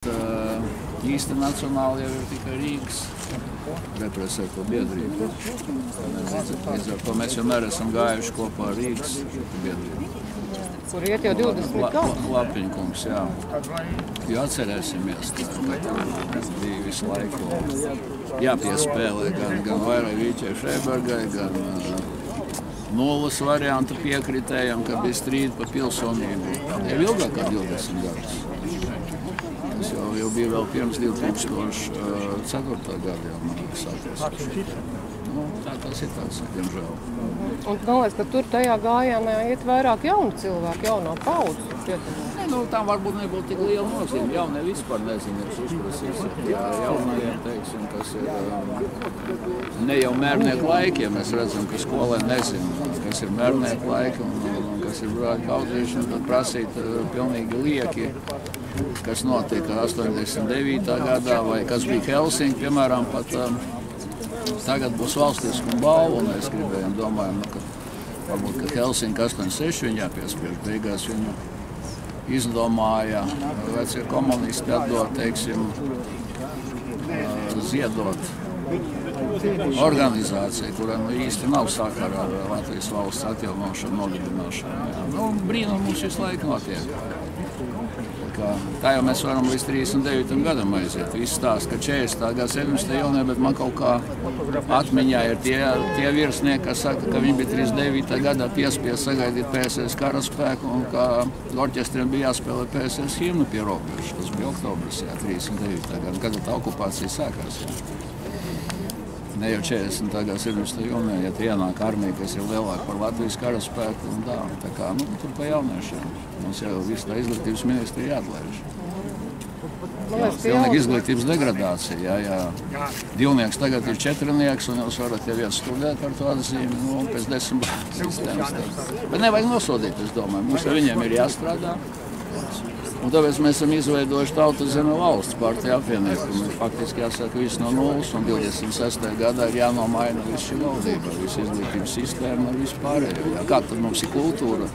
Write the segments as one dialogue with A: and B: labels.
A: Īsti nacionāli jau ir tikai Rīgas represēto biedrību. Līdz ar to mēs vienmēr esam gājuši kopā ar Rīgas biedrību.
B: Kur iet jau 20 gadus?
A: Lapiņkungs, jā. Jo atcerēsimies, ka bija visu laiku jāpiespēlē gan Vairai Vīķai Freibergai, gan nulles varianta piekritējam, ka bija strīdi par pilsonību. Jau ilgāk kā 20 gadus. Tas jau bija vēl pirms 2004. gada jau man sākās. Tā tas ir tāds, diemžēl.
B: Un man liekas, ka tur tajā gājienā iet vairāk jaunu cilvēku, jaunā paudze.
A: Tam varbūt nebūtu tik liela nozīme. Jaunie vispār nezinu, es uzprasīsim. Jaunajiem, teiksim, kas ir ne jau mērnieku laiki, ja mēs redzam, ka skolē nezinu, kas ir mērnieku laiki un kas ir brāļu kaudzīšana, tad prasīt pilnīgi lieki, kas notika 89. gadā vai kas bija Helsinki, piemēram, pat tagad būs valstiskuma balva, un mēs gribējām, domājam, ka varbūt, ka Helsinki 86 viņu jāpiespiež, beigās viņu izdomāja vecie komunisti atdot, teiksim, ziedot organizāciju, kurai īsti nav sakara ar Latvijas valsts atjaunošanu, nodibināšanu. Brīnumi mums visu laiku notiek. Tā jau mēs varam līdz 39. gadam aiziet. Viss stāsta, ka 40. gada 17. jūnijā, bet man kaut kā atmiņā ir tie virsnieki, kas saka, ka viņi bija 39. gadā piespiest sagaidīt PSRS karaspēku un ka orķestriem bija jāspēlē PSRS himnu pie robežas. Tas bija oktobris, 39. gada, kad tā okupācija sākās. Ne jau 40. gada 17. jūnijā, ja tie ienāk armija, kas ir lielāka par Latvijas karaspēku un tā kā, tur pa jauniešiem. Mums jau visu tā izglītības ministri jāatlaiž. Pilnīgi izglītības degradācija, ja divnieks tagad ir četrnieks un jūs varat jau iet studēt ar to atzīmi, pēc 10 sistēmas. Bet nevajag nosodīt, es domāju, mums ar viņiem ir jāstrādā. Un tāpēc mēs esam izveidojuši Tautas zeme valsts partiju apvienību. Faktiski jāsaka viss no nulles, un 26. gadā ir jānomaina visu šī valdība, visu izglītības sistēmu un visu pārējo. Kā tad mums ir kultūra?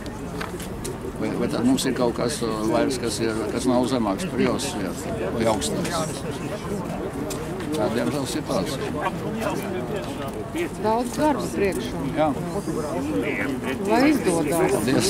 A: Vai tad mums ir kaut kas vairs, kas nav zemāks par jūsu vietu vai augstāks? Tā, diemžēl, situācija.
B: Daudz darba priekšā.
A: Jā.
B: Lai izdodās.
A: Paldies.